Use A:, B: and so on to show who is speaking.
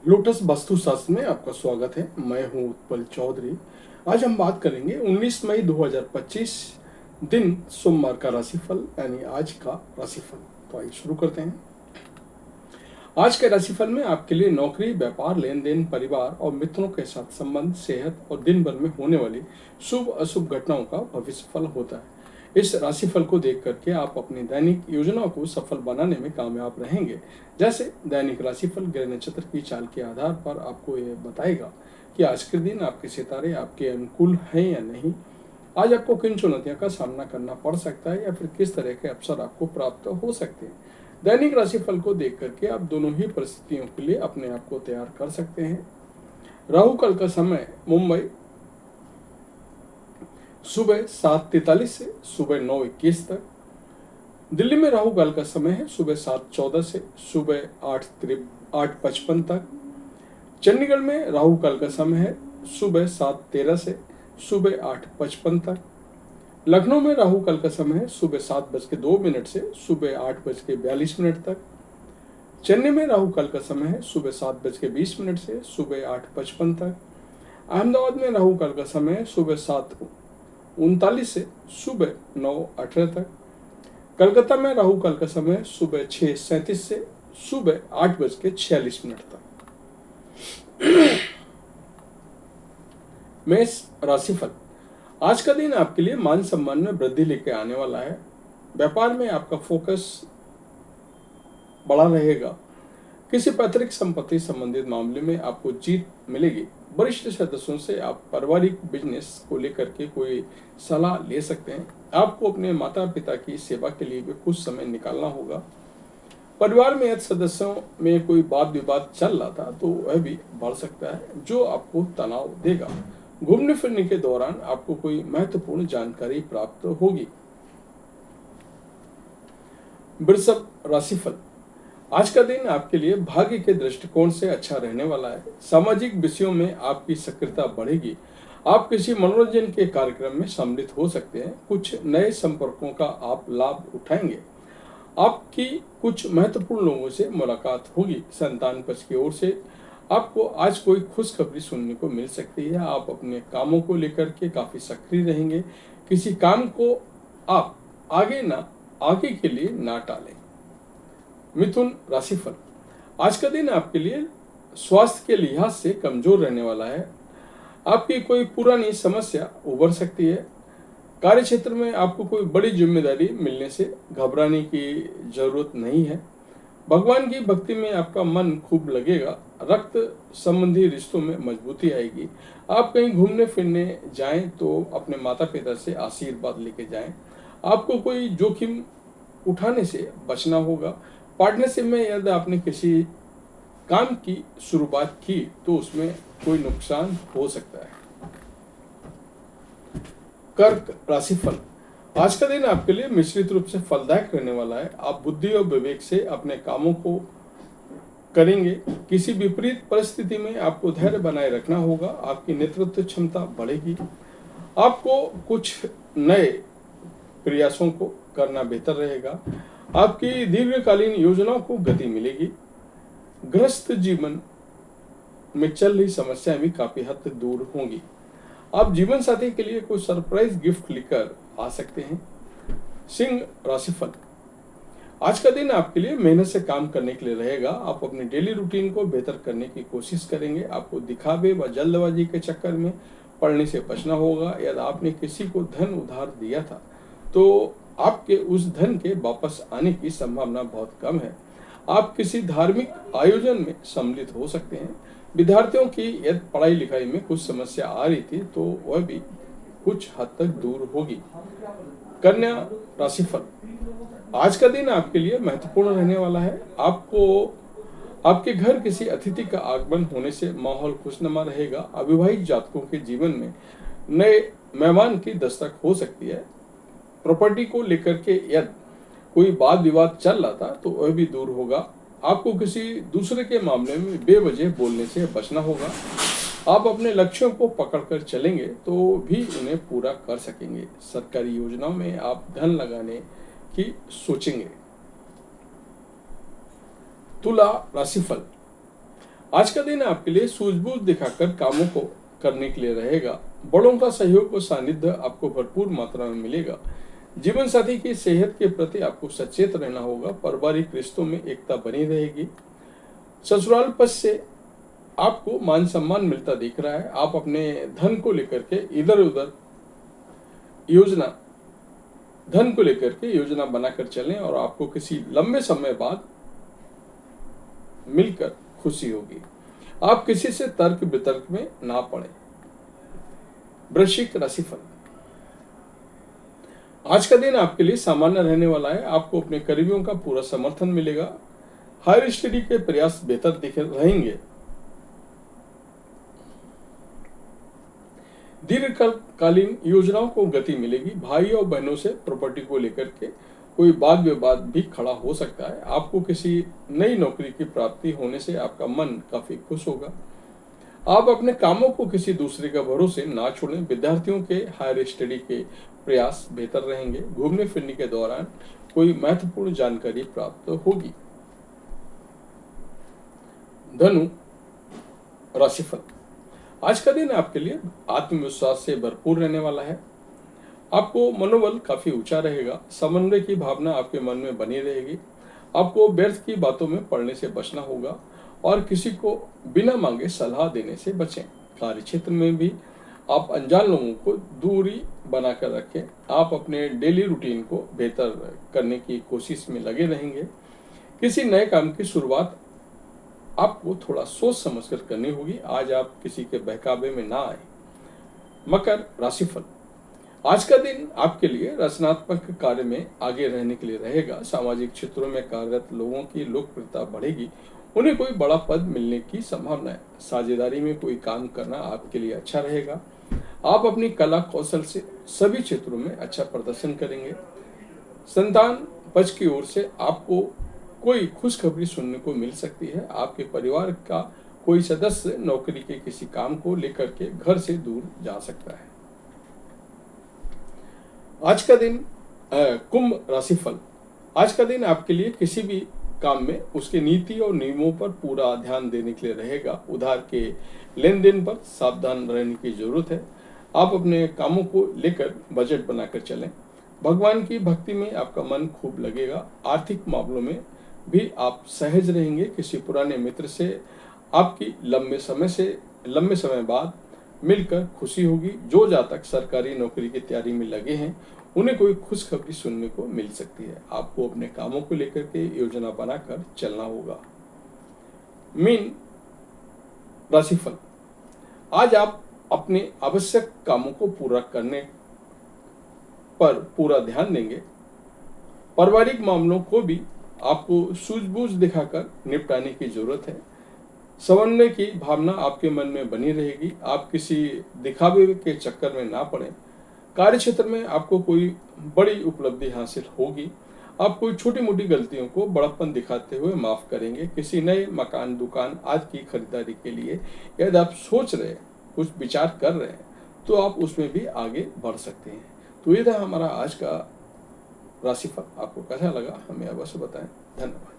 A: Lotus वास्तुशास्त्र में आपका स्वागत है। मैं हूं उत्पल चौधरी। आज हम बात करेंगे 19 मई 2025 दिन सोमवार का राशिफल यानी आज का राशिफल। तो आइए शुरू करते हैं। आज के राशिफल में आपके लिए नौकरी, व्यापार, लेन देन, परिवार और मित्रों के साथ संबंध, सेहत और दिन भर में होने वाली शुभ अशुभ घटनाओं का भविष्यफल होता है। इस राशिफल को देख करके आप अपनी दैनिक योजनाओं को सफल बनाने में कामयाब रहेंगे। जैसे दैनिक राशिफल ग्रह नक्षत्र की चाल के आधार पर आपको यह बताएगा कि आज के दिन आपके सितारे आपके अनुकूल हैं या नहीं। आज आपको किन चुनौतियों का सामना करना पड़ सकता है या फिर किस तरह के अवसर आपको प्राप्त हो सकते हैं। दैनिक राशिफल को देख करके आप दोनों ही परिस्थितियों के लिए अपने आप को तैयार कर सकते हैं। राहु काल का समय मुंबई सुबह 7:43 से सुबह 9:21 तक। दिल्ली में राहु काल का समय है सुबह 7:14 से सुबह 8:55 तक। चंडीगढ़ में राहु काल का समय है सुबह 7:13 से सुबह 8:55 तक। लखनऊ में राहु काल का समय है सुबह 7:02 से सुबह 8:42 तक। चेन्नई में राहु काल का समय है सुबह 7:20 से सुबह 8:55 तक। अहमदाबाद में राहु काल का समय है सुबह 7:39 से सुबह 9:18 तक। कलकत्ता में राहु काल का समय सुबह 6:37 से सुबह 8:46 तक। मेष राशिफल। आज का दिन आपके लिए मान सम्मान में वृद्धि लेकर आने वाला है। व्यापार में आपका फोकस बड़ा रहेगा। किसी पैतृक संपत्ति संबंधित मामले में आपको जीत मिलेगी। वरिष्ठ सदस्यों से आप पारिवारिक बिजनेस को लेकर के कोई सलाह ले सकते हैं। आपको अपने माता पिता की सेवा के लिए भी कुछ समय निकालना होगा। परिवार में यदि सदस्यों में कोई वाद विवाद चल रहा था तो वह भी बढ़ सकता है, जो आपको तनाव देगा। घूमने फिरने के दौरान आपको कोई महत्वपूर्ण जानकारी प्राप्त होगी। वृषभ राशिफल। आज का दिन आपके लिए भाग्य के दृष्टिकोण से अच्छा रहने वाला है। सामाजिक विषयों में आपकी सक्रियता बढ़ेगी। आप किसी मनोरंजन के कार्यक्रम में सम्मिलित हो सकते हैं। कुछ नए संपर्कों का आप लाभ उठाएंगे। आपकी कुछ महत्वपूर्ण लोगों से मुलाकात होगी। संतान पक्ष की ओर से आपको आज कोई खुशखबरी सुनने को मिल सकती है। आप अपने कामों को लेकर के काफी सक्रिय रहेंगे। किसी काम को आप आगे के लिए ना टालें। मिथुन राशिफल। आज का दिन आपके लिए स्वास्थ्य के लिहाज से कमजोर रहने वाला है। आपकी कोई पुरानी समस्या उभर सकती है। कार्य क्षेत्र में आपको कोई बड़ी जिम्मेदारी मिलने से घबराने की जरूरत नहीं है। भगवान की भक्ति में आपका मन खूब लगेगा। रक्त संबंधी रिश्तों में मजबूती आएगी। आप कहीं घूमने फिरने जाएं तो अपने माता पिता से आशीर्वाद लेके जाएं। आपको कोई जोखिम उठाने से बचना होगा। पार्टनरशिप में यदि आपने किसी काम की शुरुआत की तो उसमें कोई नुकसान हो सकता है। कर्क राशिफल। आज का दिन आपके लिए मिश्रित रूप से फलदायक रहने वाला है। आप बुद्धि और विवेक से अपने कामों को करेंगे। किसी विपरीत परिस्थिति में आपको धैर्य बनाए रखना होगा। आपकी नेतृत्व क्षमता बढ़ेगी। आपको कुछ नए प्रयासों को करना बेहतर रहेगा। आपकी दीर्घकालीन योजनाओं को गति मिलेगी। गृहस्थ जीवन में चल रही समस्याएं भी काफी हद तक दूर होंगी। आप जीवन साथी के लिए कोई सरप्राइज गिफ्ट लेकर आ सकते हैं। सिंह राशिफल। आज का दिन आपके लिए मेहनत से काम करने के लिए रहेगा। आप अपने डेली रूटीन को बेहतर करने की कोशिश करेंगे। आपको दिखावे व जल्दबाजी के चक्कर में पड़ने से बचना होगा। यदि आपने किसी को धन उधार दिया था तो आपके उस धन के वापस आने की संभावना बहुत कम है। आप किसी धार्मिक आयोजन में सम्मिलित हो सकते हैं। विद्यार्थियों की यदि पढ़ाई लिखाई में कुछ समस्या आ रही थी तो वह भी कुछ हद तक दूर होगी। कन्या राशिफल। आज का दिन आपके लिए महत्वपूर्ण रहने वाला है। आपके घर किसी अतिथि का आगमन होने से माहौल खुशनुमा रहेगा। अविवाहित जातकों के जीवन में नए मेहमान की दस्तक हो सकती है। प्रॉपर्टी को लेकर के यदि कोई वाद विवाद चल रहा था तो वह भी दूर होगा। आपको किसी दूसरे के मामले में बेवजह बोलने से बचना होगा। आप अपने लक्ष्यों को पकड़कर चलेंगे तो भी उन्हें पूरा कर सकेंगे। सरकारी योजनाओं में आप धन लगाने की सोचेंगे। तुला राशिफल। आज का दिन आपके लिए सूझबूझ दिखाकर कामों को करने के लिए रहेगा। बड़ों का सहयोग और सानिध्य आपको भरपूर मात्रा में मिलेगा। जीवन साथी की सेहत के प्रति आपको सचेत रहना होगा। पारिवारिक रिश्तों में एकता बनी रहेगी। ससुराल पक्ष से आपको मान सम्मान मिलता दिख रहा है। आप अपने धन को लेकर के इधर उधर धन को लेकर के योजना बनाकर चलें और आपको किसी लंबे समय बाद मिलकर खुशी होगी। आप किसी से तर्क वितर्क में ना पड़े। वृश्चिक राशिफल, आज का दिन आपके लिए सामान्य रहने वाला है। आपको अपने करीबियों का पूरा समर्थन मिलेगा। हायर स्टडी के प्रयास बेहतर दिख रहेंगे। दीर्घकालीन योजनाओं को गति मिलेगी। भाई और बहनों से प्रॉपर्टी को लेकर के कोई वाद विवाद भी खड़ा हो सकता है। आपको किसी नई नौकरी की प्राप्ति होने से आपका मन काफी खुश होगा। आप अपने कामों को किसी दूसरे के भरोसे ना छोड़ें। विद्यार्थियों के हायर स्टडी के प्रयास बेहतर रहेंगे। घूमने फिरने के दौरान कोई महत्वपूर्ण जानकारी प्राप्त होगी। धनु राशिफल, आज का दिन आपके लिए आत्मविश्वास से भरपूर रहने वाला है। आपको मनोबल काफी ऊंचा रहेगा। समन्वय की भावना आपके मन में बनी रहेगी। आपको व्यर्थ की बातों में पड़ने से बचना होगा और किसी को बिना मांगे सलाह देने से बचें। कार्य क्षेत्र में भी आप अनजान लोगों को दूरी बनाकर रखें। आप अपने डेली रूटीन को बेहतर करने की कोशिश में लगे रहेंगे। किसी नए काम की शुरुआत आपको थोड़ा सोच समझकर करनी होगी। आज आप किसी के बहकावे में ना आए। मकर राशिफल, आज का दिन आपके लिए रचनात्मक कार्य में आगे रहने के लिए रहेगा। सामाजिक क्षेत्रों में कार्यरत लोगों की लोकप्रियता बढ़ेगी। उन्हें कोई बड़ा पद मिलने की संभावना है। साझेदारी में कोई काम करना आपके लिए अच्छा रहेगा। आप अपनी कला कौशल से सभी क्षेत्रों में अच्छा प्रदर्शन करेंगे। संतान पक्ष की ओर से आपको कोई खुशखबरी सुनने को मिल सकती है। आपके परिवार का कोई सदस्य नौकरी के किसी काम को लेकर के घर से दूर जा सकता है। आज का दिन कुंभ राशिफल, आज का दिन आपके लिए किसी भी काम में उसके नीति और नियमों पर पूरा ध्यान देने के लिए रहेगा। उधार के लेन देन पर सावधान रहने की जरूरत है। आप अपने कामों को लेकर बजट बनाकर चलें। भगवान की भक्ति में आपका मन खूब लगेगा। आर्थिक मामलों में भी आप सहज रहेंगे। किसी पुराने मित्र से आपकी लंबे समय बाद मिलकर खुशी होगी। जो जातक सरकारी नौकरी की तैयारी में लगे हैं उन्हें कोई खुशखबरी सुनने को मिल सकती है। आपको अपने कामों को लेकर के योजना बनाकर चलना होगा। मीन राशिफल, आज आप अपने आवश्यक कामों को पूरा करने पर पूरा ध्यान देंगे। पारिवारिक मामलों को भी आपको सूझबूझ दिखाकर निपटाने की जरूरत है। समन्वय की भावना आपके मन में बनी रहेगी। आप किसी दिखावे के चक्कर में ना पड़े। कार्य क्षेत्र में आपको कोई बड़ी उपलब्धि हासिल होगी। आप कोई छोटी मोटी गलतियों को बड़प्पन दिखाते हुए माफ करेंगे। किसी नए मकान दुकान आदि की खरीदारी के लिए यदि आप सोच रहे हैं, कुछ विचार कर रहे हैं, तो आप उसमें भी आगे बढ़ सकते हैं। तो ये था हमारा आज का राशिफल। आपको कैसा लगा हमें अवश्य बताएं। धन्यवाद।